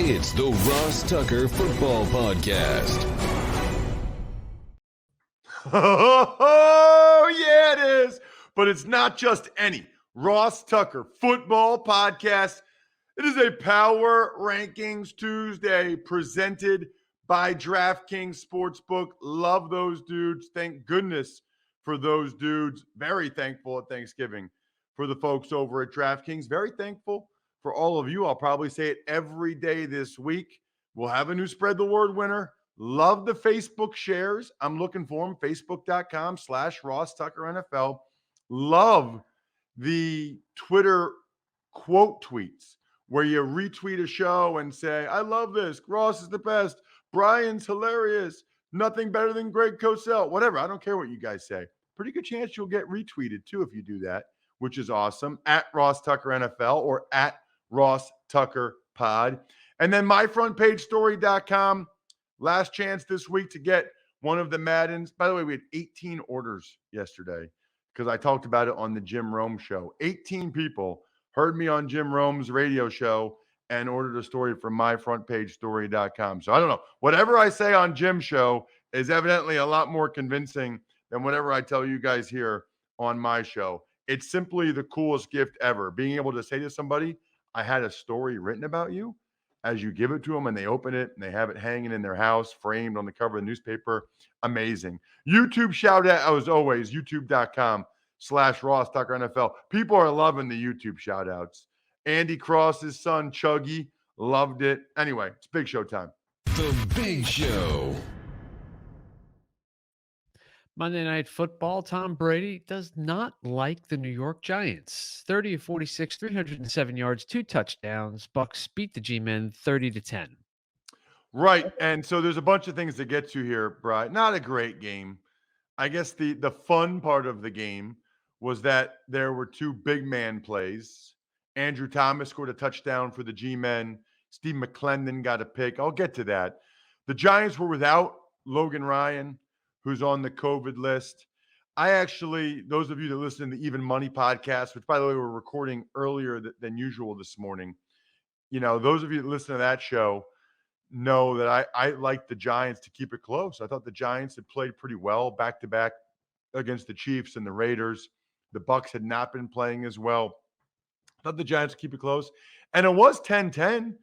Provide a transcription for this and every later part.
It's the Ross Tucker Football Podcast. Oh, yeah, it is. But it's not just any Ross Tucker Football Podcast. It is a Power Rankings Tuesday presented by DraftKings Sportsbook. Love those dudes. Thank goodness for those dudes. Very thankful at Thanksgiving for the folks over at DraftKings. Very thankful for all of you. I'll probably say it every day this week. We'll have a new Spread the Word winner. Love the Facebook shares. I'm looking for them. Facebook.com/Ross Tucker NFL. Love the Twitter quote tweets where you retweet a show and say, I love this. Ross is the best. Brian's hilarious. Nothing better than Greg Cosell. Whatever. I don't care what you guys say. Pretty good chance you'll get retweeted too if you do that, which is awesome. At Ross Tucker NFL or at Ross Tucker Pod. And then myfrontpagestory.com. Last chance this week to get one of the Maddens. By the way, we had 18 orders yesterday because I talked about it on the Jim Rome show. 18 people heard me on Jim Rome's radio show and ordered a story from myfrontpagestory.com. So I don't know. Whatever I say on Jim's show is evidently a lot more convincing than whatever I tell you guys here on my show. It's simply the coolest gift ever. Being able to say to somebody, I had a story written about you, as you give it to them and they open it and they have it hanging in their house, framed on the cover of the newspaper. Amazing. YouTube shout out, as always, youtube.com/Ross Tucker NFL. People are loving the YouTube shout outs. Andy Cross's son, Chuggy, loved it. Anyway, it's Big Show time. The Big Show. Monday Night Football, Tom Brady does not like the New York Giants. 30 of 46, 307 yards, 2 touchdowns. Bucks beat the G-Men 30-10. Right. And so there's a bunch of things to get to here, Brian. Not a great game. I guess the fun part of the game was that there were 2 big man plays. Andrew Thomas scored a touchdown for the G-Men. Steve McClendon got a pick. I'll get to that. The Giants were without Logan Ryan, who's on the COVID list. I actually, those of you that listen to the Even Money podcast, which by the way, we're recording earlier than usual this morning, those of you that listen to that show know that I like the Giants to keep it close. I thought the Giants had played pretty well back-to-back against the Chiefs and the Raiders. The Bucks had not been playing as well. I thought the Giants would keep it close. And it was 10-10.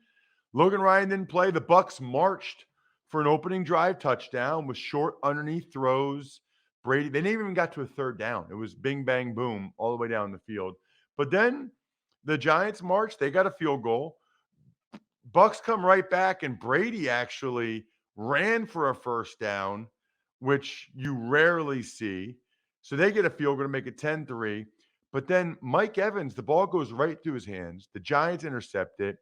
Logan Ryan didn't play. The Bucks marched for an opening drive touchdown with short underneath throws. Brady, they never even got to a third down. It was bing, bang, boom all the way down the field. But then the Giants marched. They got a field goal. Bucks come right back, and Brady actually ran for a first down, which you rarely see. So they get a field goal to make it 10-3. But then Mike Evans, the ball goes right through his hands. The Giants intercept it.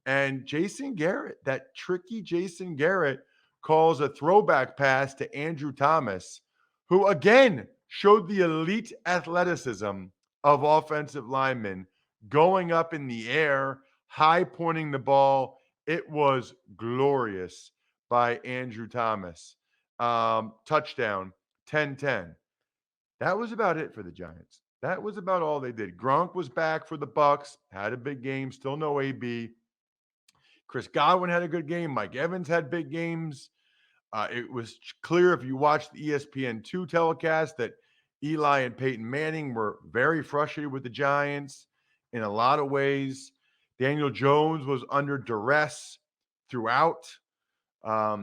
And Jason Garrett, that tricky Jason Garrett, calls a throwback pass to Andrew Thomas, who again showed the elite athleticism of offensive linemen, going up in the air, high pointing the ball. It was glorious by Andrew Thomas. Touchdown, 10-10. That was about it for the Giants. That was about all they did. Gronk was back for the Bucks, had a big game, still no AB. Chris Godwin had a good game. Mike Evans had big games. It was clear if you watched the ESPN2 telecast that Eli and Peyton Manning were very frustrated with the Giants in a lot of ways. Daniel Jones was under duress throughout.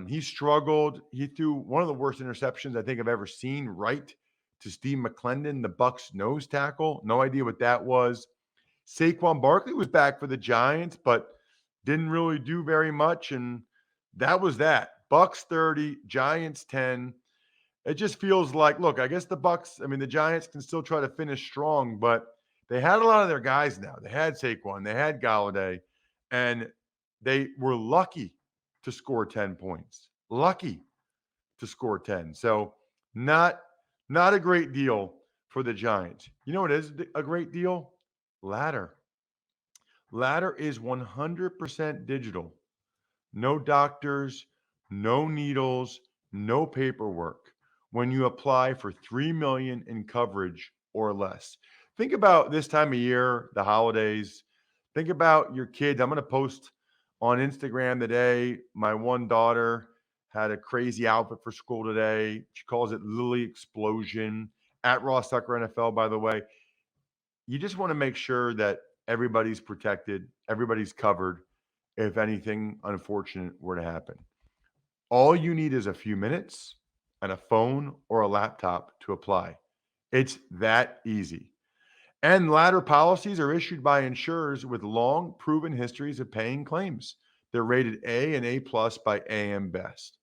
He struggled. He threw one of the worst interceptions I think I've ever seen, right to Steve McClendon, the Bucks nose tackle. No idea what that was. Saquon Barkley was back for the Giants, but didn't really do very much, and that was that. Bucks 30, Giants 10. It just feels like, look, I guess the Giants can still try to finish strong, but they had a lot of their guys now. They had Saquon, they had Galladay, and they were lucky to score 10 points. Lucky to score 10. So not a great deal for the Giants. You know what is a great deal? Ladder. Ladder is 100% digital. No doctors, no needles, no paperwork when you apply for $3 million in coverage or less. Think about this time of year, the holidays. Think about your kids. I'm going to post on Instagram today. My one daughter had a crazy outfit for school today. She calls it Lily Explosion. At Ross Tucker NFL, by the way. You just want to make sure that everybody's protected, everybody's covered if anything unfortunate were to happen. All you need is a few minutes and a phone or a laptop to apply. It's that easy. And ladder policies are issued by insurers with long proven histories of paying claims. They're rated A and A plus by AM Best.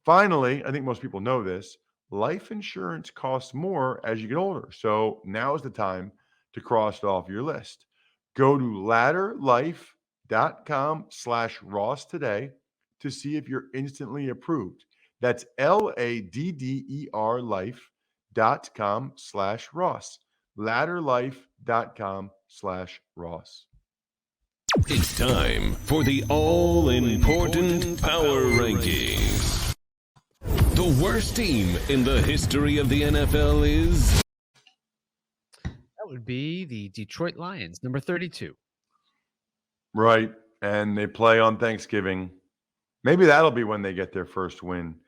Finally, I think most people know this, life insurance costs more as you get older. So now is the time to cross it off your list. Go to ladderlife.com/Ross today to see if you're instantly approved. That's LADDER life.com/Ross. Ladderlife.com/Ross. It's time for the all-important Power Rankings. The worst team in the history of the NFL is... That would be the Detroit Lions, number 32. Right. And they play on Thanksgiving. Maybe that'll be when they get their first win.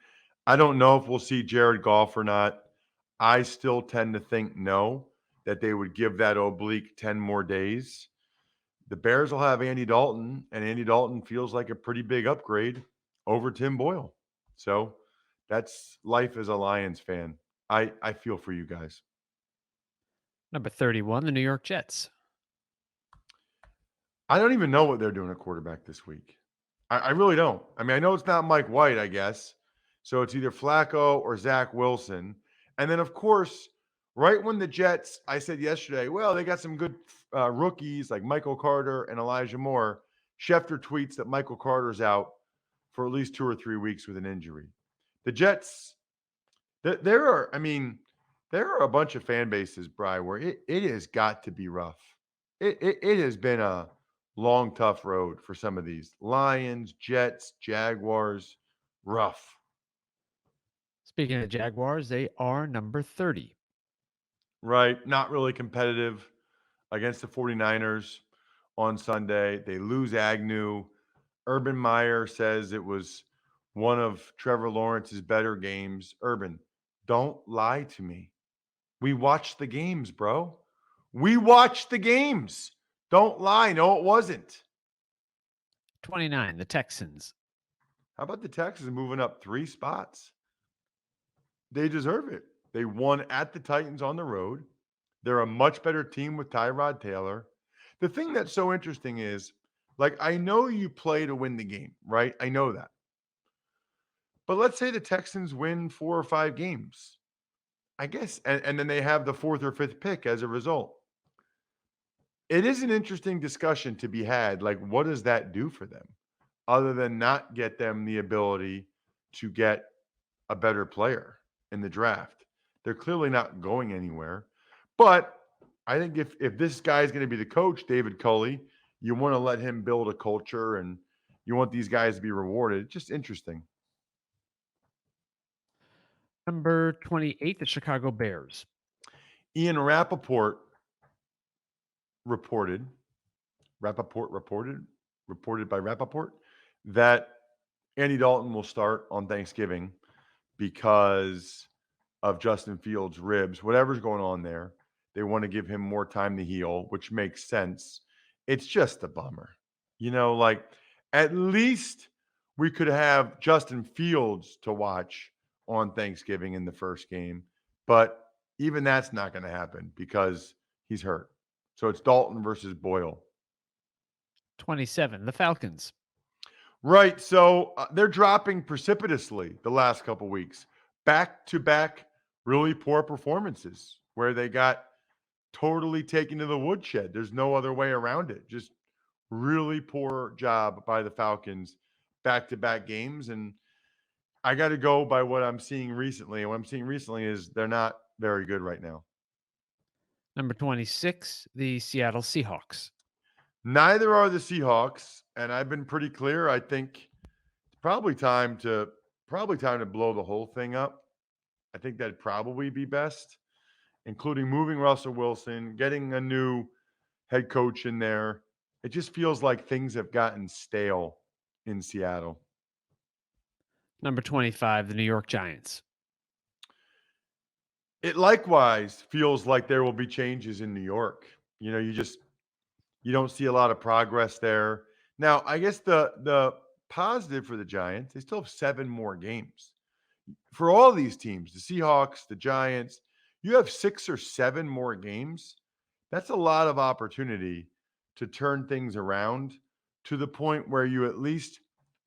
I don't know if we'll see Jared Goff or not. I still tend to think no, that they would give that oblique 10 more days. The Bears will have Andy Dalton, and Andy Dalton feels like a pretty big upgrade over Tim Boyle. So that's life as a Lions fan. I feel for you guys. Number 31, the New York Jets. I don't even know what they're doing at quarterback this week. I really don't. I mean, I know it's not Mike White, I guess. So it's either Flacco or Zach Wilson. And then, of course, right when the Jets, I said yesterday, well, they got some good rookies like Michael Carter and Elijah Moore. Schefter tweets that Michael Carter's out for at least 2 or 3 weeks with an injury. The Jets, there are a bunch of fan bases, Bri, where it has got to be rough. It has been a long, tough road for some of these. Lions, Jets, Jaguars, rough. Speaking of Jaguars, they are number 30. Right. Not really competitive against the 49ers on Sunday. They lose Agnew. Urban Meyer says it was one of Trevor Lawrence's better games. Urban, don't lie to me. We watched the games, bro. We watched the games. Don't lie. No, it wasn't. 29, the Texans. How about the Texans moving up 3 spots? They deserve it. They won at the Titans on the road. They're a much better team with Tyrod Taylor. The thing that's so interesting is, like, I know you play to win the game, right? I know that. But let's say the Texans win 4 or 5 games, I guess, and then they have the 4th or 5th pick as a result. It is an interesting discussion to be had. Like, what does that do for them other than not get them the ability to get a better player in the draft? They're clearly not going anywhere. But I think if this guy is going to be the coach, David Culley, you want to let him build a culture and you want these guys to be rewarded. Just interesting. Number 28, the Chicago Bears. Ian Rappaport reported by Rappaport that Andy Dalton will start on Thanksgiving because of Justin Fields' ribs. Whatever's going on there, they want to give him more time to heal, which makes sense. It's just a bummer. Like, at least we could have Justin Fields to watch on Thanksgiving in the first game. But even that's not going to happen because he's hurt. So it's Dalton versus Boyle. 27, the Falcons. Right. So they're dropping precipitously the last couple weeks. Back-to-back really poor performances where they got totally taken to the woodshed. There's no other way around it. Just really poor job by the Falcons back-to-back games. And I got to go by what I'm seeing recently. And what I'm seeing recently is they're not very good right now. Number 26, the Seattle Seahawks. Neither are the Seahawks. And I've been pretty clear. I think it's probably time to blow the whole thing up. I think that'd probably be best, including moving Russell Wilson, getting a new head coach in there, It just feels like things have gotten stale in Seattle. Number 25, the New York Giants. It likewise feels like there will be changes in New York. You don't see a lot of progress there. Now, I guess the positive for the Giants, they still have 7 more games. For all these teams, the Seahawks, the Giants, you have 6 or 7 more games. That's a lot of opportunity to turn things around to the point where you at least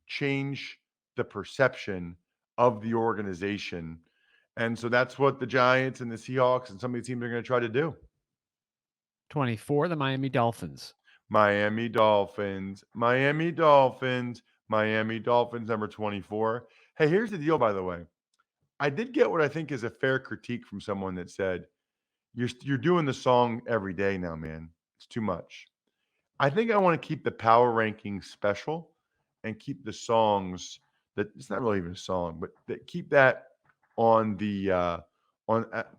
change the perception of the organization. And so that's what the Giants and the Seahawks and some of these teams are going to try to do. 24, the Miami Dolphins. Miami Dolphins, Miami Dolphins, Miami Dolphins, number 24. Hey, here's the deal, by the way. I did get what I think is a fair critique from someone that said, you're doing the song every day now, man. It's too much. I think I want to keep the power rankings special and keep the songs that it's not really even a song, but keep that on the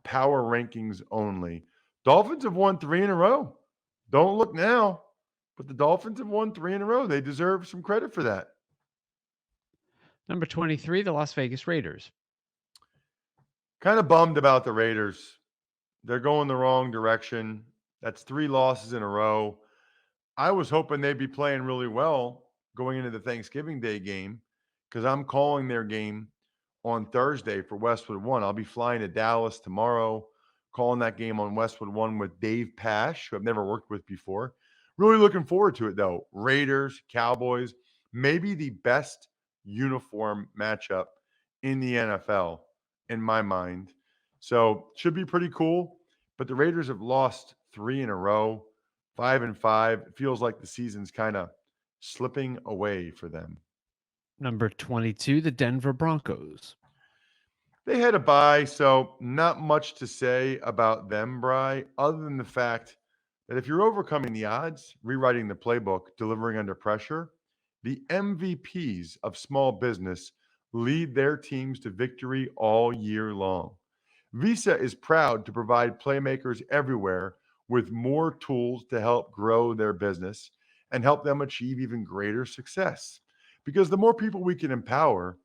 power rankings only. Dolphins have won 3 in a row. Don't look now, but the Dolphins have won 3 in a row. They deserve some credit for that. Number 23, the Las Vegas Raiders. Kind of bummed about the Raiders. They're going the wrong direction. That's 3 losses in a row. I was hoping they'd be playing really well going into the Thanksgiving Day game because I'm calling their game on Thursday for Westwood One. I'll be flying to Dallas tomorrow, calling that game on Westwood One with Dave Pash, who I've never worked with before. Really looking forward to it, though. Raiders, Cowboys, maybe the best uniform matchup in the NFL, in my mind. So should be pretty cool. But the Raiders have lost 3 in a row, 5-5. It feels like the season's kind of slipping away for them. Number 22, the Denver Broncos. They had a bye, so not much to say about them, Bry, other than the fact that if you're overcoming the odds, rewriting the playbook, delivering under pressure, the MVPs of small business lead their teams to victory all year long. Visa is proud to provide playmakers everywhere with more tools to help grow their business and help them achieve even greater success. Because the more people we can empower,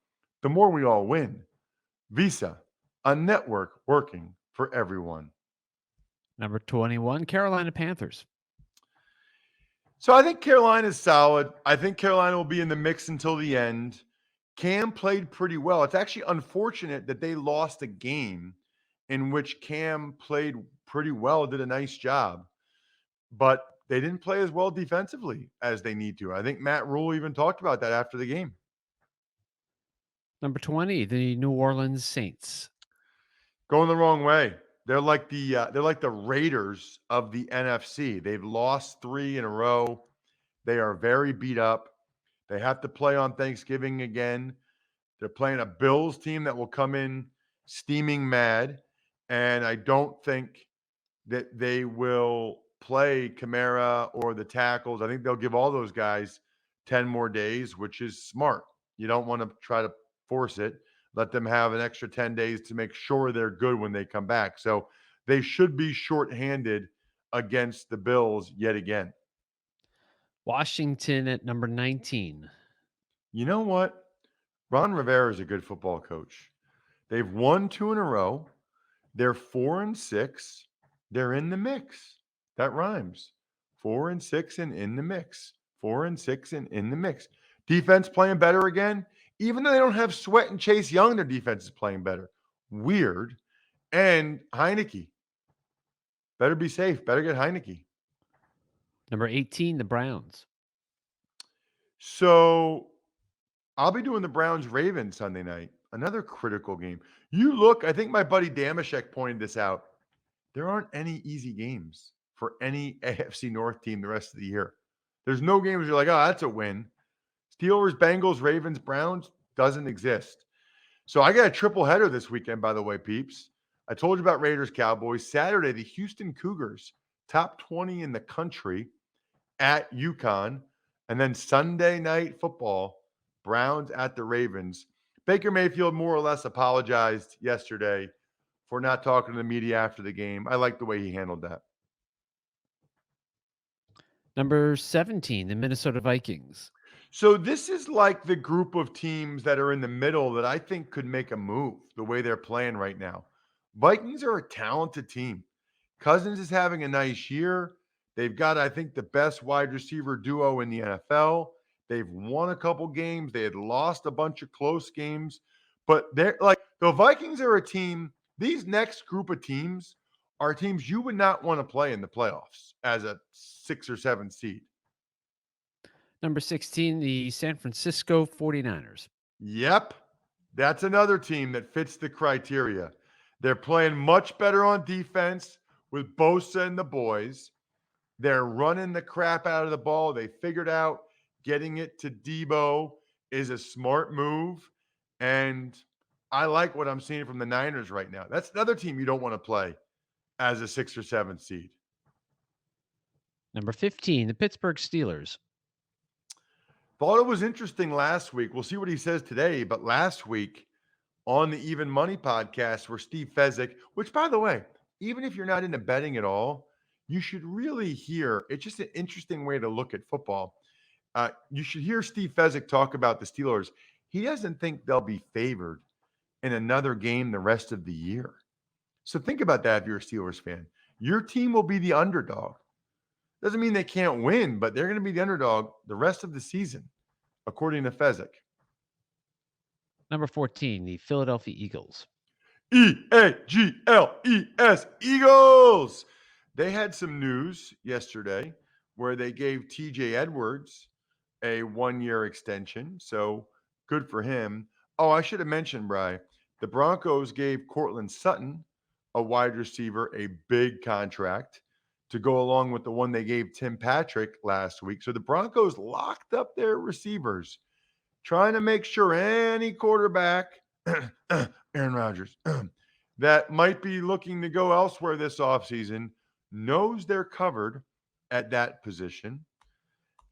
the more we all win. Visa, a network working for everyone. Number 21, Carolina Panthers. So I think Carolina's solid. I think Carolina will be in the mix until the end. Cam played pretty well. It's actually unfortunate that they lost a game in which Cam played pretty well, did a nice job, but they didn't play as well defensively as they need to. I think Matt Rule even talked about that after the game. Number 20, the New Orleans Saints. Going the wrong way. They're like the Raiders of the NFC. They've lost 3 in a row. They are very beat up. They have to play on Thanksgiving again. They're playing a Bills team that will come in steaming mad, and I don't think that they will play Kamara or the tackles. I think they'll give all those guys 10 more days, which is smart. You don't want to try to force it. Let them have an extra 10 days to make sure they're good when they come back. So they should be shorthanded against the Bills yet again. Washington at number 19. You know what? Ron Rivera is a good football coach. They've won 2 in a row. They're 4-6. They're in the mix. That rhymes. 4-6 and in the mix. 4-6 and in the mix. Defense playing better again. Even though they don't have Sweat and Chase Young, their defense is playing better. Weird. And Heineke. Better be safe. Better get Heineke. Number 18, the Browns. So I'll be doing the Browns-Ravens Sunday night. Another critical game. You look, I think my buddy Damashek pointed this out. There aren't any easy games for any AFC North team the rest of the year. There's no games you're like, oh, that's a win. Steelers, Bengals, Ravens, Browns doesn't exist. So I got a triple header this weekend, by the way, peeps. I told you about Raiders, Cowboys. Saturday, the Houston Cougars, top 20 in the country at UConn. And then Sunday night football, Browns at the Ravens. Baker Mayfield more or less apologized yesterday for not talking to the media after the game. I like the way he handled that. Number 17, the Minnesota Vikings. So this is like the group of teams that are in the middle that I think could make a move the way they're playing right now. Vikings are a talented team. Cousins is having a nice year. They've got, I think, the best wide receiver duo in the NFL. They've won a couple games. They had lost a bunch of close games, but they're like the Vikings are a team. These next group of teams are teams you would not want to play in the playoffs as a 6 or 7 seed. Number 16, the San Francisco 49ers. Yep. That's another team that fits the criteria. They're playing much better on defense with Bosa and the boys. They're running the crap out of the ball. They figured out getting it to Debo is a smart move. And I like what I'm seeing from the Niners right now. That's another team you don't want to play as a 6 or 7 seed. Number 15, the Pittsburgh Steelers. Thought it was interesting last week. We'll see what he says today. But last week on the Even Money podcast, where Steve Fezzik, which, by the way, even if you're not into betting at all, you should really hear. It's just an interesting way to look at football. You should hear Steve Fezzik talk about the Steelers. He doesn't think they'll be favored in another game the rest of the year. So think about that if you're a Steelers fan. Your team will be the underdog. Doesn't mean they can't win, but they're going to be the underdog the rest of the season, according to Fezzik. Number 14, the Philadelphia Eagles. Eagles, Eagles. They had some news yesterday where they gave TJ Edwards a 1-year extension. So good for him. Oh, I should have mentioned, Bri, the Broncos gave Cortland Sutton, a wide receiver, a big contract to go along with the one they gave Tim Patrick last week. So the Broncos locked up their receivers, trying to make sure any quarterback, Aaron Rodgers, that might be looking to go elsewhere this offseason knows they're covered at that position.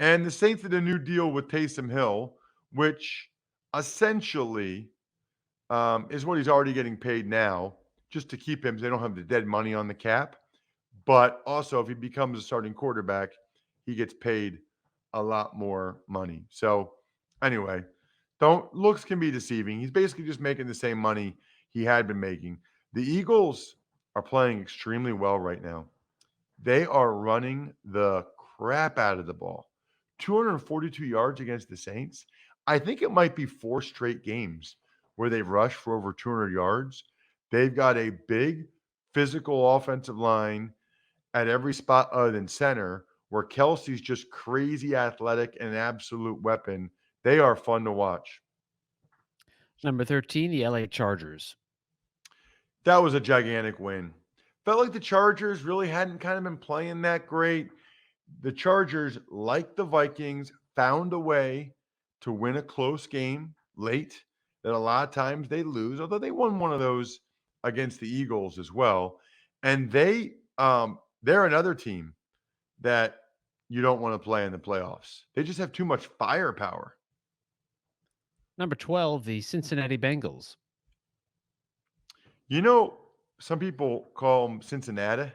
And the Saints did a new deal with Taysom Hill, which essentially is what he's already getting paid now, just to keep him. They don't have the dead money on the cap. But also, if he becomes a starting quarterback, he gets paid a lot more money. So anyway, looks can be deceiving. He's basically just making the same money he had been making. The Eagles are playing extremely well right now. They are running the crap out of the ball. 242 yards against the Saints. I think it might be 4 straight games where they've rushed for over 200 yards. They've got a big physical offensive line at every spot other than center, where Kelsey's just crazy athletic and an absolute weapon. They are fun to watch. Number 13, the LA Chargers. That was a gigantic win. Felt like the Chargers really hadn't kind of been playing that great. The Chargers, like the Vikings, found a way to win a close game late that a lot of times they lose, although they won one of those against the Eagles as well. And they're another team that you don't want to play in the playoffs. They just have too much firepower. Number 12, the Cincinnati Bengals. You know, some people call them Cincinnati,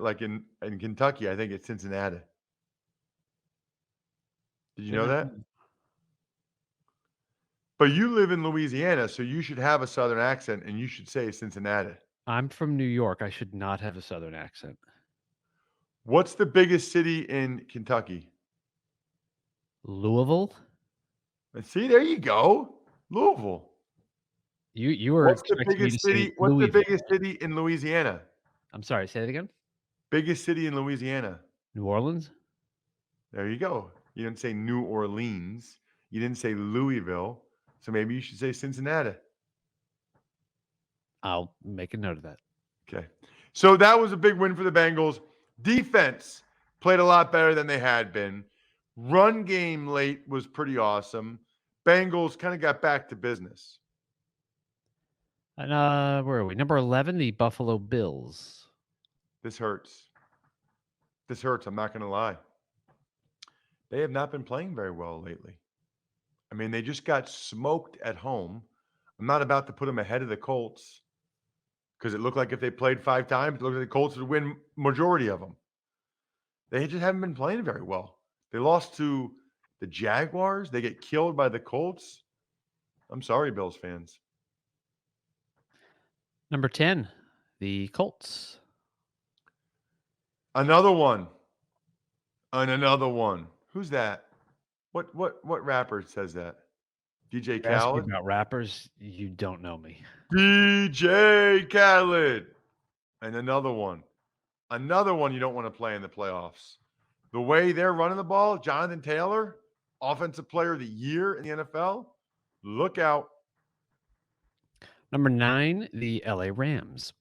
like in Kentucky, I think it's Cincinnati. Did you know that? But you live in Louisiana, so you should have a Southern accent, and you should say Cincinnati. I'm from New York. I should not have a Southern accent. What's the biggest city in Kentucky? Louisville? See, there you go. Louisville. You were What's the expecting me biggest to say city? What's the Louisville. biggest city in Louisiana? I'm sorry, say that again. Biggest city in Louisiana. New Orleans? There you go. You didn't say New Orleans. You didn't say Louisville. So maybe you should say Cincinnati. I'll make a note of that. Okay. So that was a big win for the Bengals. Defense played a lot better than they had been. Run game late was pretty awesome. Bengals kind of got back to business. And where are we? Number 11, the Buffalo Bills. This hurts. I'm not going to lie. They have not been playing very well lately. I mean, they just got smoked at home. I'm not about to put them ahead of the Colts because it looked like if they played 5 times, it looked like the Colts would win majority of them. They just haven't been playing very well. They lost to the Jaguars. They get killed by the Colts. I'm sorry, Bills fans. Number 10, the Colts. Another one. And another one. Who's that? What rapper says that? DJ You're asking me Khaled? about rappers. You don't know me. DJ Khaled. And another one. Another one you don't want to play in the playoffs. The way they're running the ball, Jonathan Taylor, Offensive Player of the Year in the NFL. Look out. Number 9, the LA Rams.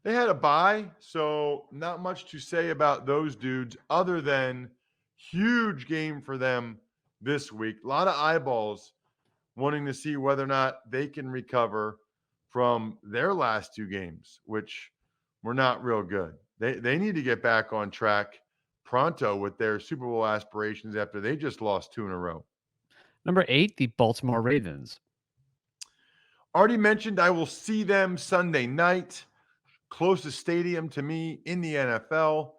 They had a bye, so not much to say about those dudes other than huge game for them this week. A lot of eyeballs wanting to see whether or not they can recover from their last 2 games, which were not real good. They need to get back on track pronto with their Super Bowl aspirations after they just lost 2 in a row. Number 8, the Baltimore Ravens. Already mentioned, I will see them Sunday night. Closest stadium to me in the NFL.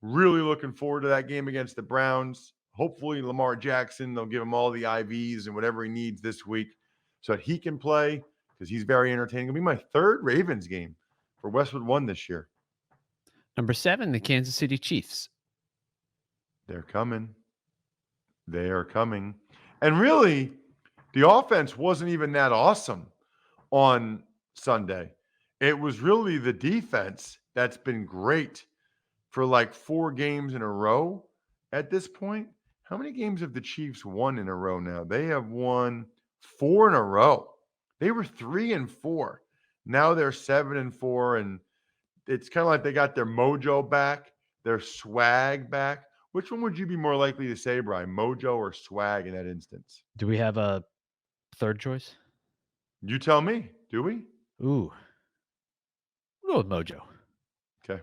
Really looking forward to that game against the Browns. Hopefully, Lamar Jackson, they'll give him all the IVs and whatever he needs this week so that he can play because he's very entertaining. It'll be my 3rd Ravens game for Westwood One this year. Number 7, the Kansas City Chiefs. They're coming. They are coming. And really, the offense wasn't even that awesome on Sunday. It was really the defense that's been great for like 4 games in a row at this point. How many games have the Chiefs won in a row now? They have won 4 in a row. They were 3-4. Now they're 7-4, and it's kind of like they got their mojo back, their swag back. Which one would you be more likely to say, Brian? Mojo or swag in that instance? Do we have a third choice? You tell me. Do we? Ooh. We'll go with Mojo. Okay.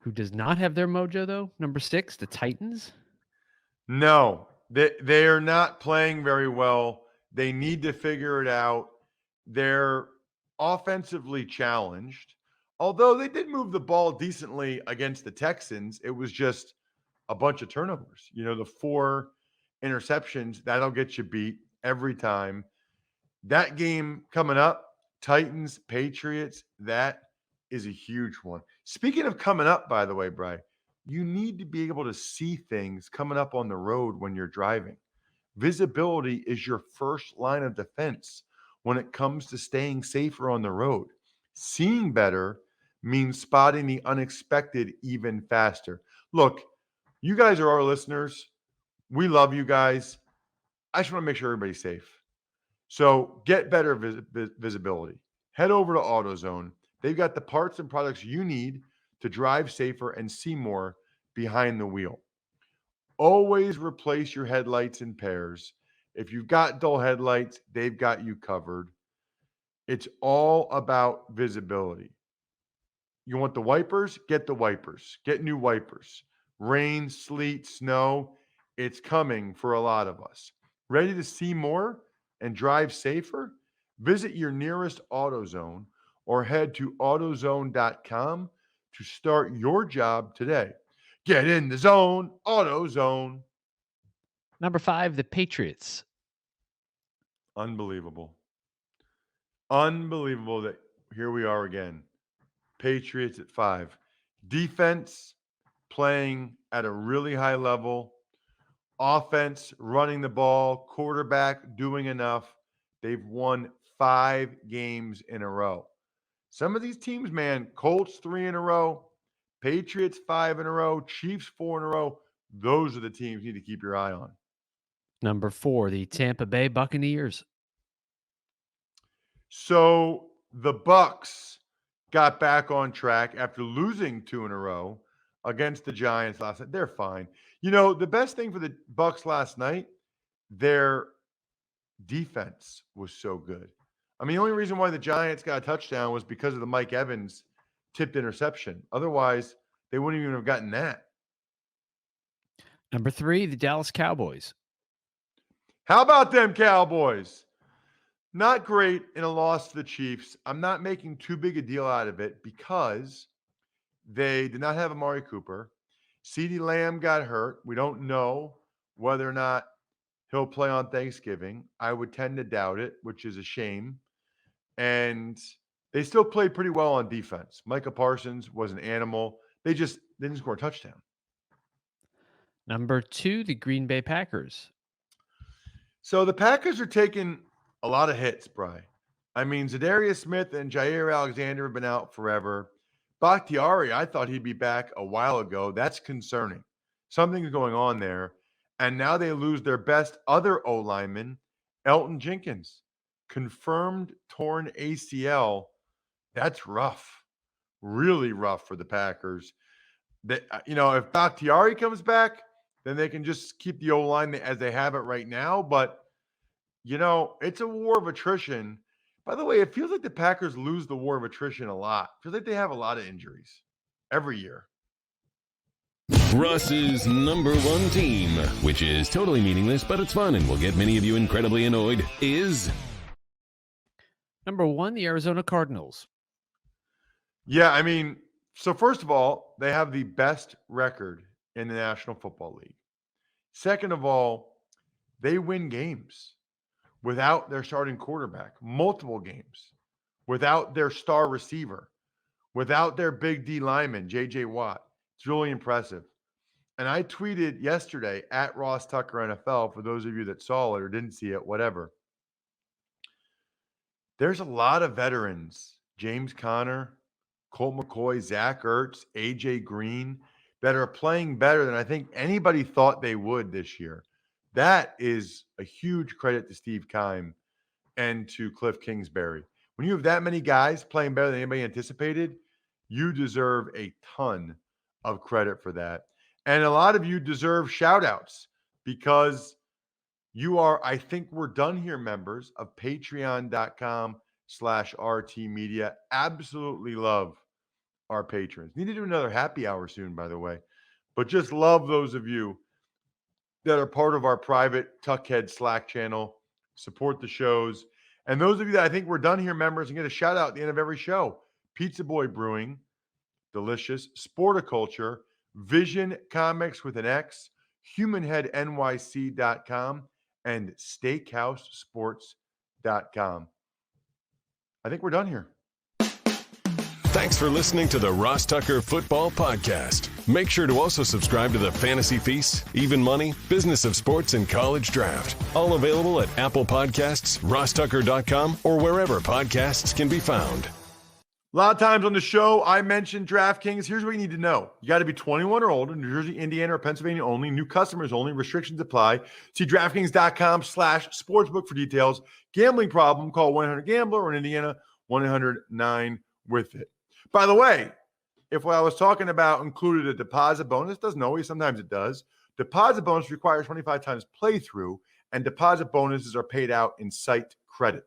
Who does not have their mojo, though? Number 6, the Titans. No, they are not playing very well. They need to figure it out. They're offensively challenged. Although they did move the ball decently against the Texans, it was just a bunch of turnovers. You know, the 4 interceptions, that'll get you beat every time. That game coming up, Titans, Patriots, that is a huge one. Speaking of coming up, by the way, Bri, you need to be able to see things coming up on the road when you're driving. Visibility is your first line of defense when it comes to staying safer on the road. Seeing better means spotting the unexpected even faster. Look, you guys are our listeners. We love you guys. I just want to make sure everybody's safe. So get better visibility. Head over to AutoZone. They've got the parts and products you need to drive safer and see more behind the wheel. Always replace your headlights in pairs. If you've got dull headlights, they've got you covered. It's all about visibility. You want the wipers? Get the wipers. Get new wipers. Rain, sleet, snow, it's coming for a lot of us. Ready to see more and drive safer? Visit your nearest AutoZone or head to AutoZone.com to start your job today. Get in the zone, AutoZone. Number 5, the Patriots. Unbelievable. Unbelievable that here we are again. Patriots at 5. Defense playing at a really high level. Offense running the ball. Quarterback doing enough. They've won 5 games in a row. Some of these teams, man, Colts 3 in a row, Patriots 5 in a row, Chiefs 4 in a row. Those are the teams you need to keep your eye on. Number 4, the Tampa Bay Buccaneers. So the Bucs got back on track after losing 2 in a row against the Giants last night. They're fine. You know, the best thing for the Bucs last night, their defense was so good. I mean, the only reason why the Giants got a touchdown was because of the Mike Evans tipped interception. Otherwise, they wouldn't even have gotten that. Number 3, the Dallas Cowboys. How about them Cowboys? Not great in a loss to the Chiefs. I'm not making too big a deal out of it because they did not have Amari Cooper. CeeDee Lamb got hurt. We don't know whether or not he'll play on Thanksgiving. I would tend to doubt it, which is a shame. And they still played pretty well on defense. Micah Parsons was an animal. They didn't score a touchdown. Number 2, the Green Bay Packers. So the Packers are taking a lot of hits, Bri. I mean, Zadarius Smith and Jair Alexander have been out forever. Bakhtiari, I thought he'd be back a while ago. That's concerning. Something's going on there. And now they lose their best other O-lineman, Elton Jenkins. Confirmed torn ACL. That's rough. Really rough for the Packers. If Bakhtiari comes back, then they can just keep the O-line as they have it right now. But, it's a war of attrition. By the way, it feels like the Packers lose the war of attrition a lot. It feels like they have a lot of injuries every year. Russ's number 1 team, which is totally meaningless, but it's fun and will get many of you incredibly annoyed, is... Number 1, the Arizona Cardinals. Yeah, so first of all, they have the best record in the National Football League. Second of all, they win games without their starting quarterback, multiple games, without their star receiver, without their big D lineman, J.J. Watt. It's really impressive. And I tweeted yesterday at Ross Tucker NFL, for those of you that saw it or didn't see it, whatever. There's a lot of veterans, James Conner, Colt McCoy, Zach Ertz, A.J. Green, that are playing better than I think anybody thought they would this year. That is a huge credit to Steve Keim and to Cliff Kingsbury. When you have that many guys playing better than anybody anticipated, you deserve a ton of credit for that. And a lot of you deserve shout outs because you are, I think we're done here, members of patreon.com/RT Media. Absolutely love our patrons. Need to do another happy hour soon, by the way. But just love those of you that are part of our private Tuckhead Slack channel, support the shows. And those of you that I think we're done here, members, and get a shout out at the end of every show. Pizza Boy Brewing, delicious. Sporticulture, Vision Comics with an X, HumanHeadNYC.com, and SteakhouseSports.com. I think we're done here. Thanks for listening to the Ross Tucker Football Podcast. Make sure to also subscribe to the Fantasy Feast, Even Money, Business of Sports, and College Draft. All available at Apple Podcasts, RossTucker.com, or wherever podcasts can be found. A lot of times on the show, I mentioned DraftKings. Here's what you need to know. You got to be 21 or older, New Jersey, Indiana, or Pennsylvania only. New customers only. Restrictions apply. See DraftKings.com/sportsbook for details. Gambling problem, call 1-800-GAMBLER, or in Indiana, 1-800-9-WITH-IT. By the way, if what I was talking about included a deposit bonus, doesn't always, sometimes it does. Deposit bonus requires 25 times playthrough, and deposit bonuses are paid out in site credit.